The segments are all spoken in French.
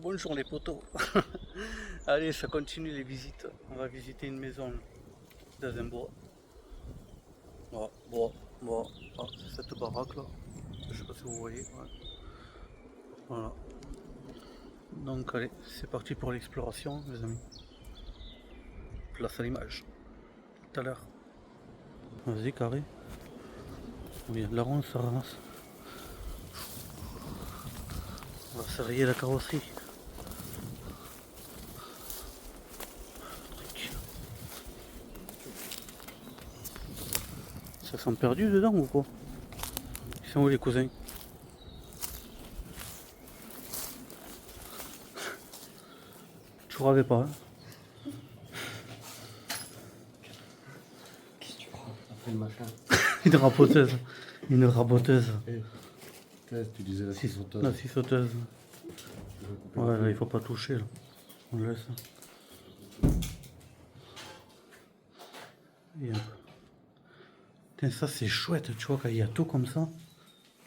Bonjour les potos. Allez, ça continue les visites. On va visiter une maison dans un bois. C'est cette baraque là. Je sais pas si vous voyez. Ouais. Voilà. Donc allez, c'est parti pour l'exploration, les amis. Place à l'image. Tout à l'heure. Vas-y, carré. Oui, la ronde, ça ramasse. On va serrer la carrosserie. Ça sent perdu dedans ou quoi? Ils sont où les cousins? Tu rêvais pas, hein? Qu'est-ce que tu crois? Après le machin. Une raboteuse. Une raboteuse. Tu disais la scie sauteuse. La scie sauteuse. Ouais, là, il faut pas toucher, là. On le laisse. Et putain, ça c'est chouette, tu vois, quand il y a tout comme ça.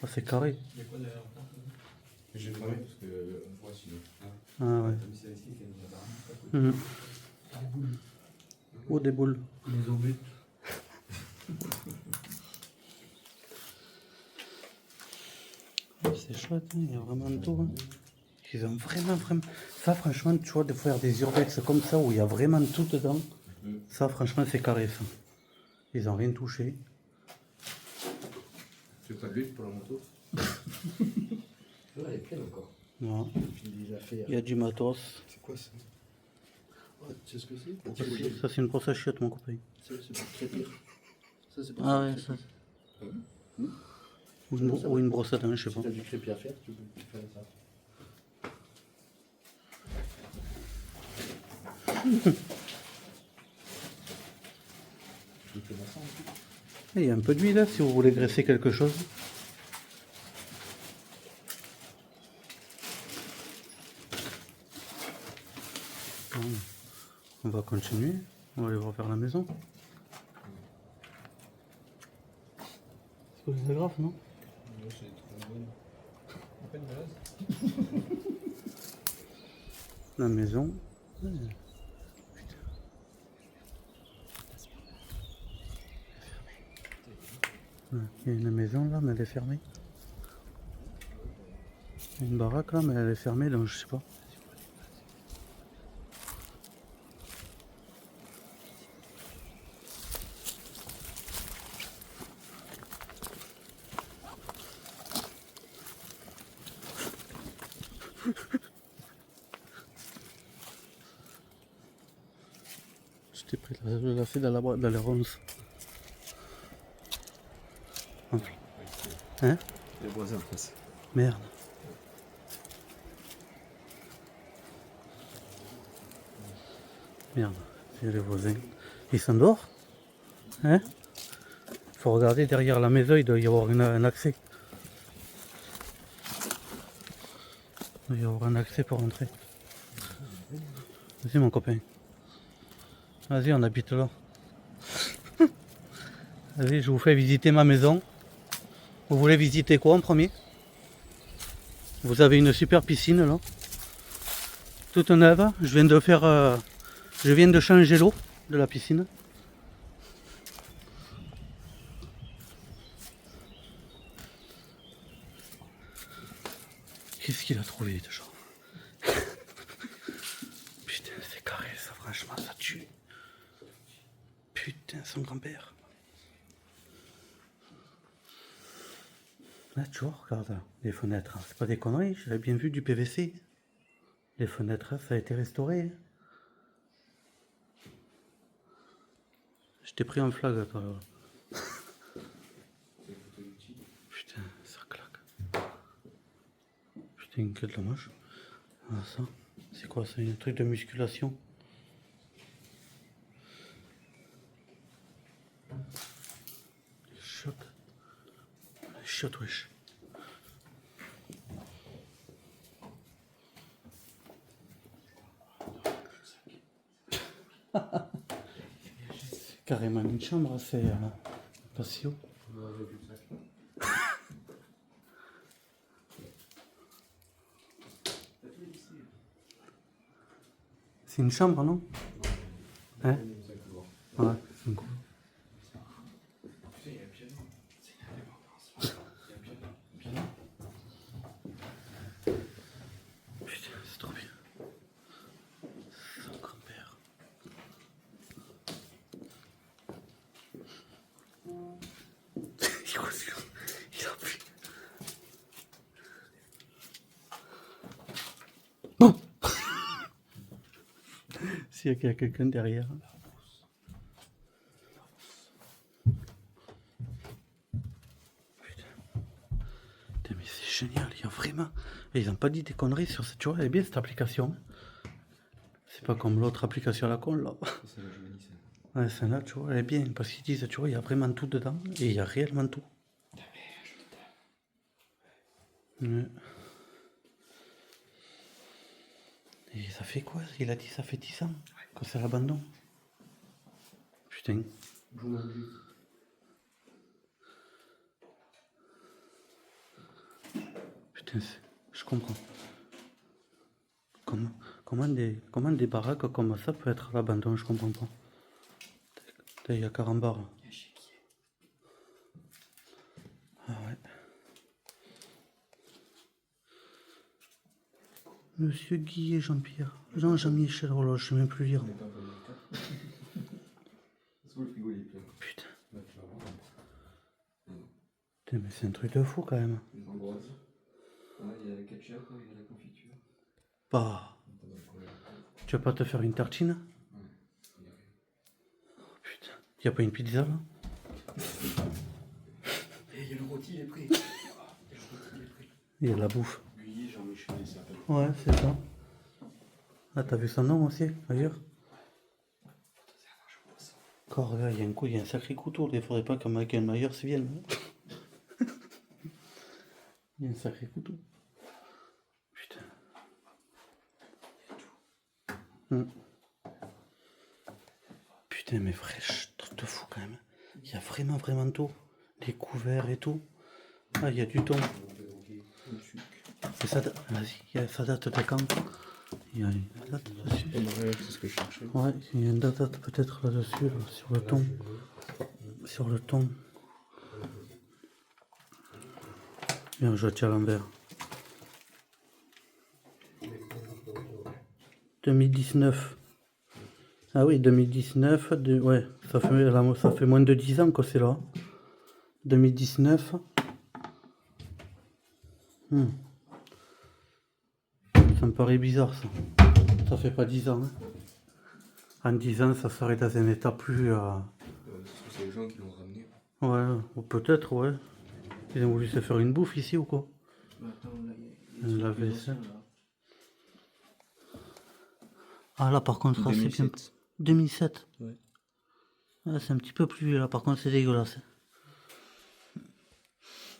Ça c'est carré. Il y a quoi derrière? J'ai cramé parce que on voit sinon. Ah ouais. T'as mis ça ici, qu'elle nous a pas remis. Oh, des boules. Les obus. C'est chouette, hein, il y a vraiment tout. Hein. Ils ont vraiment. Ça, franchement, tu vois, de faire des urbex comme ça où il y a vraiment tout dedans. Ça, franchement, c'est carré, ça. Ils ont rien touché. Tu veux pas de l'huile pour la moto? Elle est pleine encore. Ouais. J'ai déjà fait. Il y a du matos. C'est quoi ça? Oh, tu sais ce que c'est? Ça, c'est une brosse à chiottes, mon copain. C'est pour crépir. Ça, c'est pour Ah ouais, ça. Ou une brosse à dents, je sais Si pas. t'as du crépi à faire, tu peux faire ça. Tu fais ça en plus? Il y a un peu d'huile là, si vous voulez graisser quelque chose. Bon, on va continuer. On va aller refaire la maison. C'est pas grave, non? Moi, c'est trop bonne. Pas de base. La maison. Ouais, il y a une maison là, mais elle est fermée. Il y a une baraque là, mais elle est fermée, donc je sais pas. Je t'ai pris la fée dans la ronce. Hein? Les voisins en face. Merde. Merde, c'est les voisins. Ils sont dehors? Hein? Faut regarder derrière la maison, il doit y avoir un accès. Il doit y avoir un accès pour entrer. Vas-y mon copain. Vas-y, on habite là. Vas-y, je vous fais visiter ma maison. Vous voulez visiter quoi en premier? Vous avez une super piscine là. Toute neuve. Je viens de changer l'eau de la piscine. Qu'est-ce qu'il a trouvé déjà? Putain, c'est carré ça, franchement, ça tue. Putain, son grand-père. Là, tu vois, regarde, les fenêtres, c'est pas des conneries, j'avais bien vu du PVC. Les fenêtres, ça a été restauré. Je t'ai pris en flag, toi. Putain, ça claque. Putain, quel dommage. Ah, ça, c'est quoi, c'est un truc de musculation? Shot. Shot, wesh. Carrément une chambre, c'est patio. C'est une chambre, non? Hein? Ouais, c'est une cour. Tu sais, il y a un piano. C'est une indépendance. Il y a un piano. Putain, c'est trop bien. Son grand-père. Il a pris. Bon. S'il y a quelqu'un derrière. Putain, mais c'est génial, il y a vraiment. Et ils n'ont pas dit des conneries sur cette. Tu vois, elle est bien cette application. C'est pas comme l'autre application à la con là. C'est la Joanie, Ouais, celle-là, tu vois, elle est bien. Parce qu'ils disent, tu vois, il y a vraiment tout dedans. Et il y a réellement tout. Ouais. Et ça fait quoi? Il a dit ça fait 10 ans que c'est l'abandon. Putain. Putain, je comprends. Comment des baraques comme ça peut être à l'abandon? Je comprends pas. Il y a Carambar. Ah ouais. Monsieur Guy et Jean-Pierre. Jean-Michel, oh là, je sais même plus lire. Sous le frigo, il est plein. Putain. Là, tu vas voir. Putain, mais c'est un truc de fou quand même. Une ambroise. Ah, il y a le ketchup, il y a la confiture. Bah. Tu vas pas te faire une tartine? Putain. Y a pas une pizza là? Et il y a le rôti, il est prêt. Il y a de la bouffe. Guy, Jean-Michel, il s'appelle. Ouais, c'est ça. Ah, t'as vu son nom aussi, ailleurs? Encore là, il y a un sacré couteau. Il faudrait pas que Michael Myers vienne. Il y a un sacré couteau. Putain. Putain, mais fraîche, truc de fou quand même. Il y a vraiment tout. Les couverts et tout. Ah, il y a du thon. Et ça, vas-y, ça date de quand? Il y a une date dessus. C'est ce que je cherchais. Ouais, il y a une date peut-être là-dessus, là, sur le thon. Sur le thon. Bien, je tiens à l'envers. 2019. Ah oui, 2019. Ouais, ça fait moins de 10 ans que c'est là. 2019. Ça me paraît bizarre ça. Ça fait pas 10 ans. Hein. En 10 ans, ça serait dans un état plus. C'est les gens qui l'ont ramené. Ouais, ou peut-être, ouais. Ils ont voulu se faire une bouffe ici ou quoi? Attends, là, il y a La vaisselle. Ah là, par contre, c'est bien. 2007. Ouais. Ah, c'est un petit peu plus vieux là, par contre, c'est dégueulasse.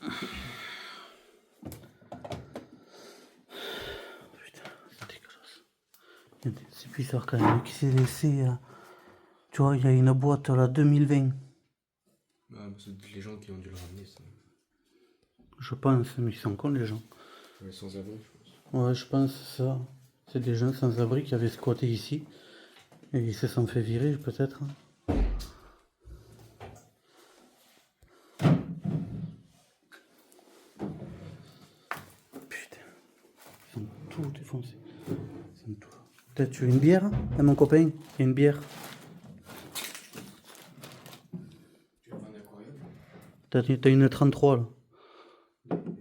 Putain, c'est dégueulasse. C'est bizarre quand même, qui s'est laissé. Tu vois, il y a une boîte là, 2020. Ah, c'est les gens qui ont dû le ramener, ça. Je pense, mais ils sont cons les gens. Ouais, sans abri, je pense. Ouais, je pense ça. C'est des gens sans abri qui avaient squatté ici. Et ils se sont fait virer peut-être. Putain. Ils sont tout défoncés. Ils sont tout... Peut-être tu veux une bière, hein, mon copain? Il y a une bière. Tu vas prendre un aquarium? T'as une 33 là.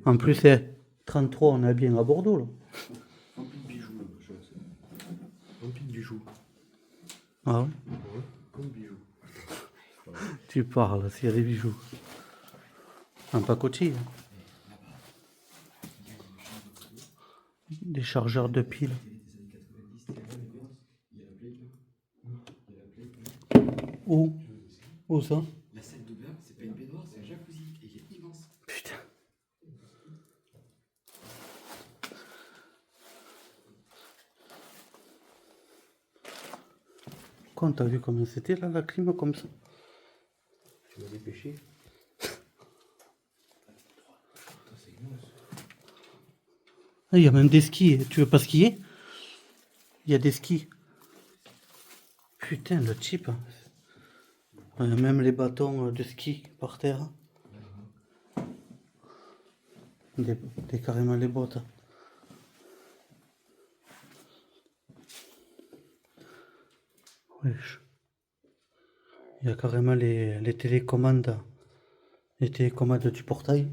En plus, c'est 33, on est bien à Bordeaux là. Rempli de bijoux, le machin, c'est. Rempli de bijoux. Ah ouais? Ouais, comme bijoux. Tu parles, s'il y a des bijoux. Un pacotille. Des chargeurs de piles. Où? Où ça? La salle de bain, c'est pas une baignoire, c'est un jacuzzi. Et il est immense. Putain. Quand t'as vu comment c'était là, la clim comme ça? Tu m'as dépêché. C'est immense. Ah, il y a même des skis. Tu veux pas skier? Il y a des skis. Putain, le type. Même les bâtons de ski par terre. Carrément les bottes. Wesh. Il y a carrément les télécommandes. Les télécommandes du portail.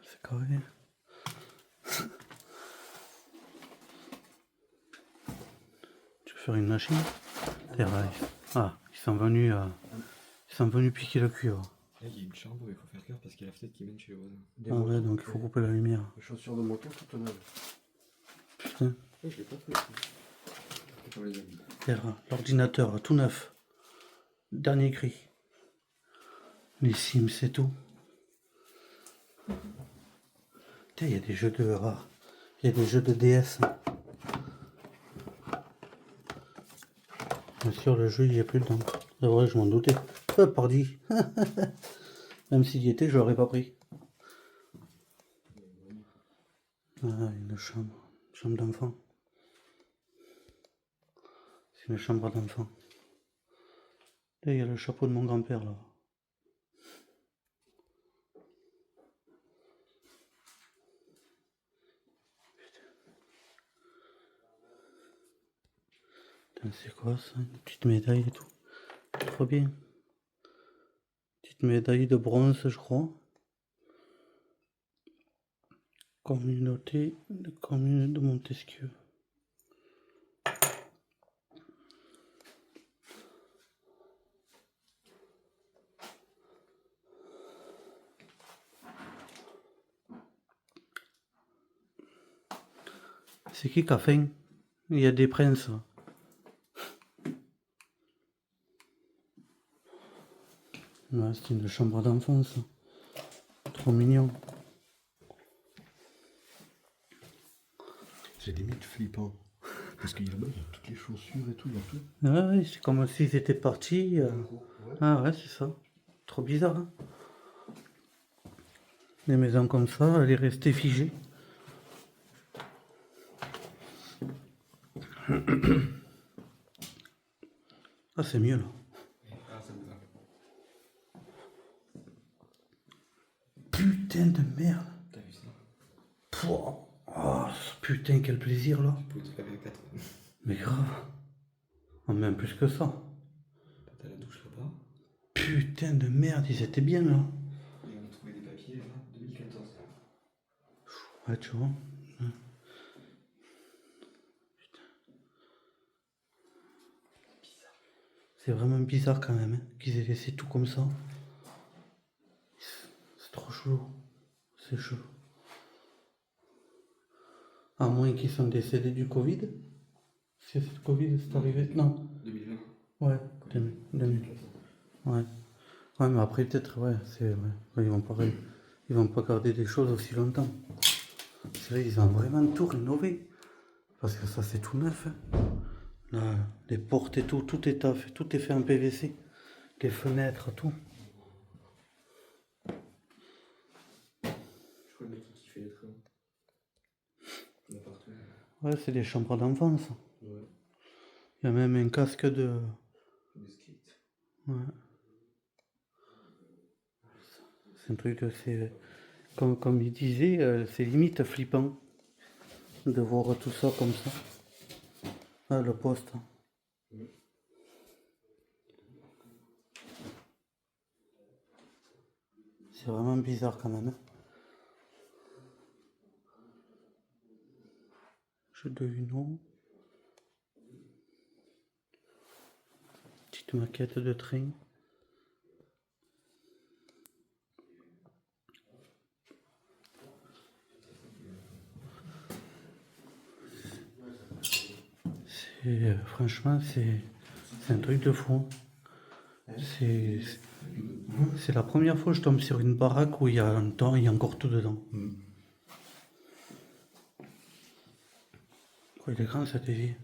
C'est carré. Tu veux faire une machine? Ah, ils sont venus piquer le cuivre. Là, il y a une chambre où il faut faire gaffe parce qu'il y a la fenêtre qui mène chez les voisins. Ah ouais, donc il faut couper la lumière. Les chaussures de moto toutes neuves. Putain. Je l'ai pas fait. C'est comme les amis. L'ordinateur tout neuf. Dernier cri. Les Sims, c'est tout. Putain, il y a des jeux de rares. Il y a des jeux de DS. Bien sûr, le jeu, il n'y a plus dedans. C'est vrai, je m'en doutais. Pardi. Même s'il y était, je l'aurais pas pris. Ah, une chambre. Une chambre d'enfant. C'est une chambre d'enfant. Là, il y a le chapeau de mon grand-père, là. Putain, c'est quoi ça? Une petite médaille et tout. Trop bien. Petite médaille de bronze, je crois. Communauté de commune de Montesquieu. C'est qui a faim? Il y a des princes. Ouais, c'est une chambre d'enfance. Trop mignon. C'est limite flippant. Parce qu'il y a là-bas, il y a toutes les chaussures et tout, il y a tout. Ouais, c'est comme s'ils étaient partis. Ouais. Ah ouais, c'est ça. Trop bizarre, hein. Des maisons comme ça, elle est restée figée. Ah, c'est mieux là. Ah, ça me va. Putain de merde. T'as vu ça? Pouah. Oh, putain, quel plaisir là. Tu peux te laver à 4. Mais grave. Oh, même plus que ça. T'as la douche là-bas. Putain de merde, ils étaient bien là. Et on a trouvé des papiers là, 2014. Ouais, tu vois. C'est vraiment bizarre quand même, hein, qu'ils aient laissé tout comme ça. C'est trop chaud. C'est chaud. À moins qu'ils sont décédés du Covid. Si c'est le Covid, c'est arrivé. Non. 2020. Ouais, 2000. Ouais. Ouais, mais après, peut-être, ouais, c'est vrai. Ouais, ils vont pas garder des choses aussi longtemps. C'est vrai, ils ont vraiment tout rénové. Parce que ça, c'est tout neuf. Hein. Là, les portes et tout, tout est fait en PVC. Les fenêtres, tout. Je crois le mec qui fait les trains. Il y en a partout. Ouais, c'est des chambres d'enfance. Ouais. Il y a même un casque de... Des skates. Ouais. C'est un truc, c'est... Comme il disait, c'est limite flippant de voir tout ça comme ça. Ah, le poste. C'est vraiment bizarre quand même. Hein. Jeu de Uno. Petite maquette de train. Franchement, c'est un truc de fou. C'est la première fois que je tombe sur une baraque où il y a un temps, il y a encore tout dedans. Oh, il est grand cet évier.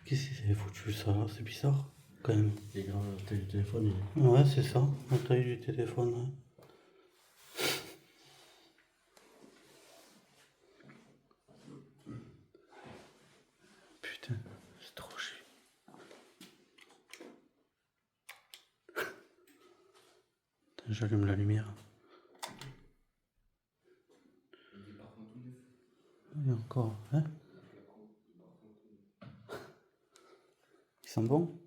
Qu'est-ce qu'il s'est foutu ça? C'est bizarre. quand même. Les grands téléphones. Ouais, c'est ça, la taille du téléphone. Ouais. Putain, c'est trop chiant. Attends, j'allume la lumière. Il y a encore, hein? Ils sont bons?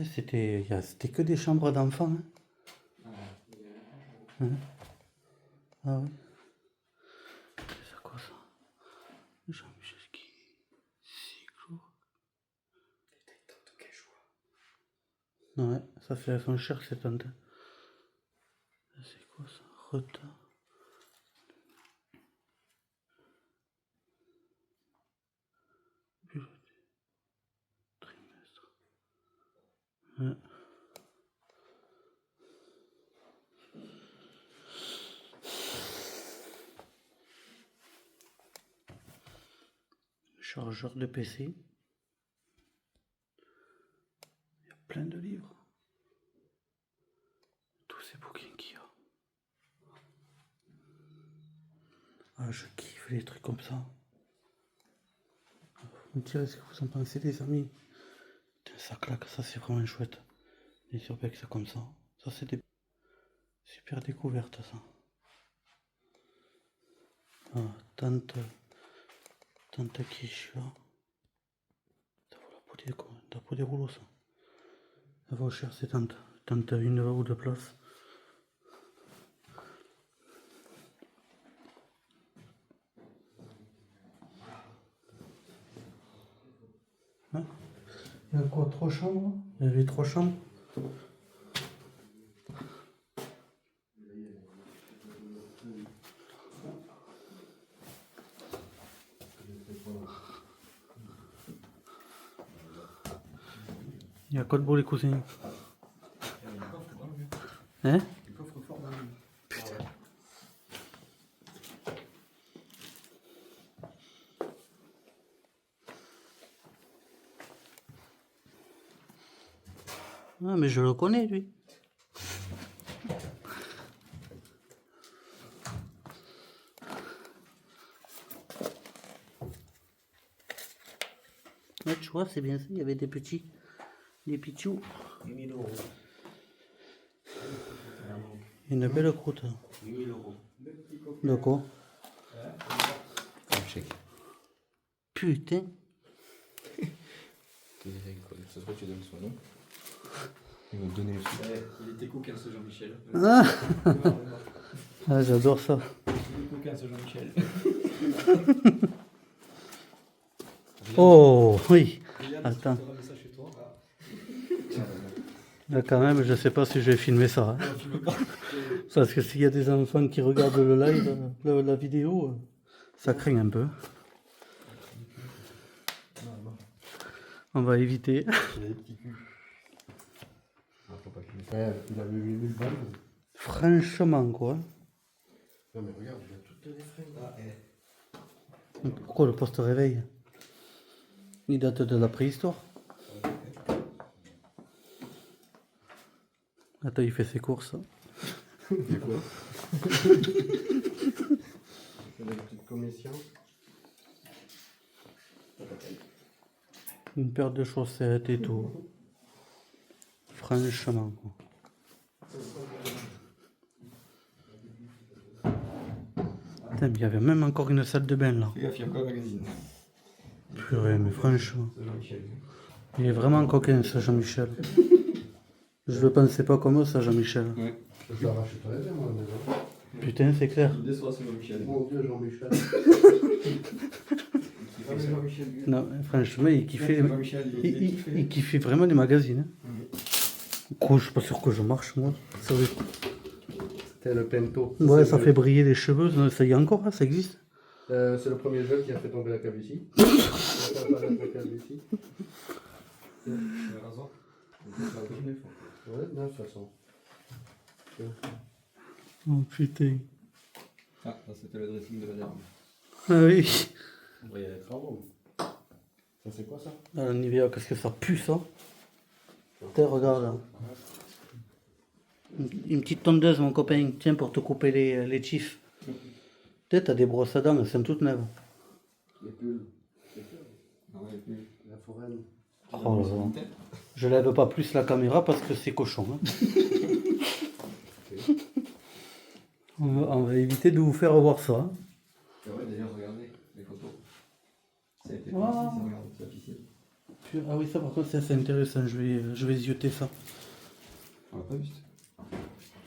C'était que des chambres d'enfants. Hein? Ah oui. C'est quoi ça? Jean-Michel qui cyclo. Ouais, ça fait son cher cette tente. C'est quoi ça? Retard. Trimestre. Ouais. Chargeur de PC. Il y a plein de livres. Tous ces bouquins qu'il y a. Ah, je kiffe les trucs comme ça. Vous me direz ce que vous en pensez, les amis. Putain, ça claque, ça c'est vraiment chouette. Les urbex comme ça. Ça c'est des super découvertes, ça. Ah, tante Kishia. Ça vaut la peau des rouleaux, ça. Ça vaut cher, c'est tante. Tante une ou deux places. Hein? Il y a quoi, 3 chambres? Il y avait 3 chambres. Il y a quoi de beau les cousins? Hein? Le coffre-fort dans le lit. Putain. Ah mais je le connais lui. Ouais, tu vois, c'est bien ça, il y avait des petits pitchous. 8 000 euros. Une belle croûte. 8 000 euros. De quoi? Un chèque. Putain. Ce serait que tu donnes son nom. Il va te donner le sou. Il était coquin ce Jean-Michel. Ah, ah j'adore ça. Il est coquin ce Jean-Michel. Oh, oui. Attends. Tu auras ça chez toi. Là, quand même, je sais pas si je vais filmer ça. Hein. Non, tu veux pas. Parce que s'il y a des enfants qui regardent le live, la vidéo, ça craint un peu. On va éviter. Il a des petits culs. Faut pas qu'il il avait 8 000 balles. Franchement, quoi. Non mais regarde, il a toutes les fringues. Ah, Pourquoi le poste réveil? Il date de la préhistoire. Attends, il fait ses courses. Il y a quoi? Il a des petites commissions. Une paire de chaussettes et tout. Franchement, quoi. Putain, mais il y avait même encore une salle de bain là. Fais gaffe, il y a encore un magazine. Purée, mais franchement. C'est Jean-Michel. Il est vraiment coquin, ce Jean-Michel. Je ne pensais pas comme ça, Jean-Michel. Ouais. Je la rachèterais bien, moi, déjà. Putain, c'est clair. Il déçoit ce Jean-Michel. Mon Dieu, Jean-Michel. Ah, mais Jean-Michel, lui. Non, franchement, il kiffait, Jean-Michel, il kiffait vraiment les magazines. Hein. Quoi, je suis pas sûr que je marche, moi. Ça veut- C'était le Pento. Ouais, C'est ça le- fait briller les cheveux. Ça y est encore, hein, ça existe. C'est le premier jeu qui a fait tomber la calvitie. La calvitie. Le rasoir. Ouais, de toute façon. Oh putain. Ah, ça c'était le dressing de la dame. Ah oui. On va y aller travaux. Ça, c'est quoi ça? Ah, le Nivea, qu'est-ce que ça pue ça? Tiens, regarde là. Une petite tondeuse, mon copain, tiens, pour te couper les tifs. Tiens, t'as des brosses à dents, elles sont toutes neuves. Les pulls. Non, les pulls. La foraine. Oh là là. Je lève pas plus la caméra parce que c'est cochon. Hein. On va éviter de vous faire voir ça. Hein. Ah ouais, d'ailleurs, regardez les photos. Ça a été Wow. précis, ça, regarde, sa piscine. Ah oui, ça par contre, c'est intéressant, je vais zioter ça. On l'a pas vu, ça.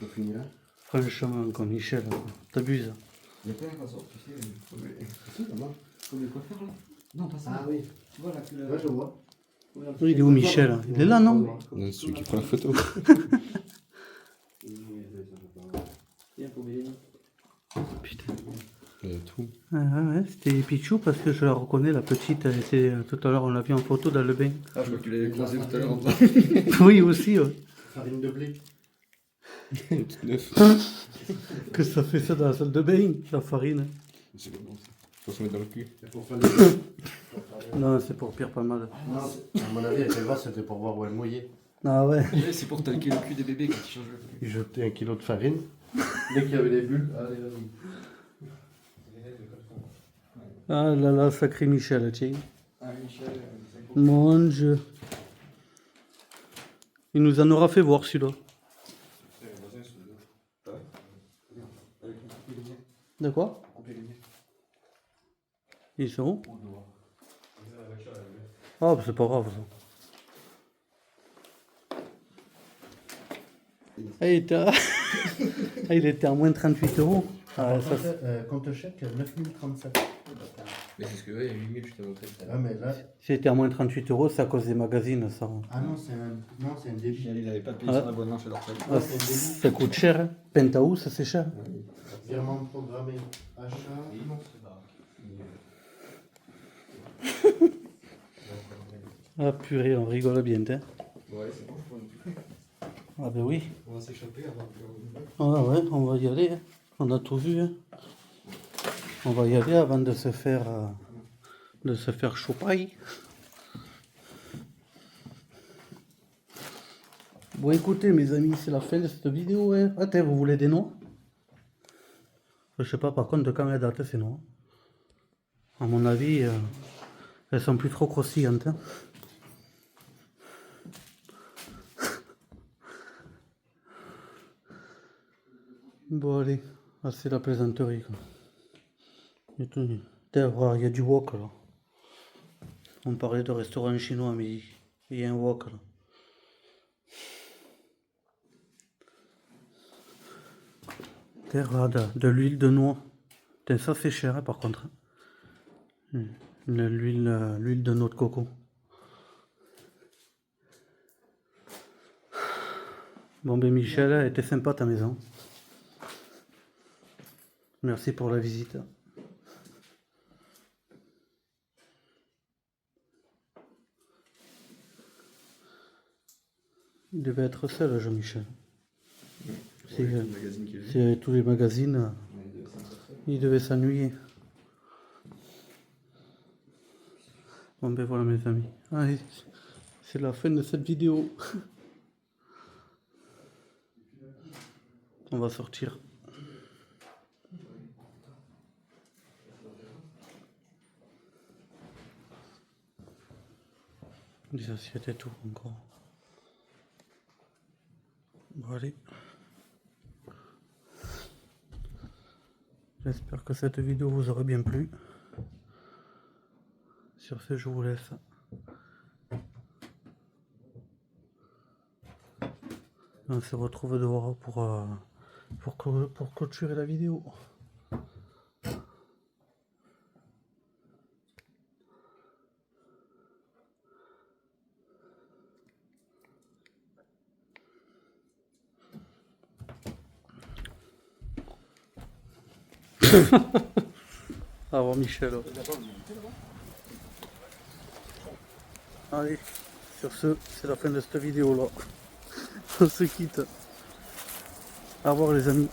On finit là. Franchement, comme Michel, t'abuses. Il y a plein de façons, tu sais. C'est comment? Comme les coiffeurs là? Non, pas ça. Ah oui. Tu vois là que le. Ouais, je vois. Oui, il est où Michel? Il est là, non? Non, c'est celui qui prend la photo. Tiens, pour Mélanie. Putain. Il y a tout. Ah, ouais, c'était Pichou parce que je la reconnais, la petite, elle était, tout à l'heure on l'a vue en photo dans le bain. Ah, je crois que tu l'avais croisé tout à l'heure en bas. Oui, aussi, ouais. Farine de blé. Toute neuve. Que ça fait ça dans la salle de bain, la farine. C'est bon, ça. Faut se mettre dans le cul. C'est pour faire les. Non, c'est pour pire pas mal. Non, à mon avis, avec Eva, c'était pour voir où elle mouillait. Ah ouais. C'est pour talquer le cul des bébés quand ils changent le cul. Il jetait 1 kilo de farine. Dès qu'il y avait des bulles, allez, vas-y. Ah là là, sacré Michel, tiens. Ah, Michel, c'est cool. Mon Dieu. Il nous en aura fait voir celui-là. De quoi? Ils sont où? Ah, bah, c'est pas grave ça. Ah, il était à... ah, il était à moins 38 euros. Ah, ça, Compte chèque, 9037. Mais c'est ce que ouais, il y a 8000, je t'ai montré tout à Ah, l'heure. mais là. c'était à moins 38 euros, c'est à cause des magazines, ça. Ah non, c'est un débit. Il n'avait pas payé Ouais. son abonnement chez l'Orsay. Ah, ça coûte cher, hein. Penthouse, c'est cher. Virement programmé. Achat. Ah purée, on rigole bien, hein. Ouais, c'est bon, je prends Ah ben oui. On va s'échapper avant que. Ah ouais, on va y aller. Hein. On a tout vu. Hein. On va y aller avant de se faire chopaille. Bon écoutez mes amis, c'est la fin de cette vidéo. Hein. Attends, vous voulez des noix? Je sais pas par contre de quand elles datent ces noix. À mon avis, elles sont plus trop croustillantes. Hein. Bon allez, ah, c'est la plaisanterie quoi. Il y a du wok là. On parlait de restaurant chinois mais il y a un wok là. Regarde, de l'huile de noix. Putain, ça c'est cher hein, par contre. L'huile de noix de coco. Bon ben Michel, elle était sympa ta maison. Merci pour la visite. Il devait être seul, Jean-Michel. S'il y avait tous les magazines, il devait s'ennuyer. Bon ben voilà mes amis. Allez, c'est la fin de cette vidéo. On va sortir. Des assiettes et tout encore. Bon allez. J'espère que cette vidéo vous aura bien plu. Sur ce, je vous laisse. On se retrouve dehors pour clôturer la vidéo. Au revoir Michel. Allez, sur ce, c'est la fin de cette vidéo là. On se quitte. Au revoir les amis.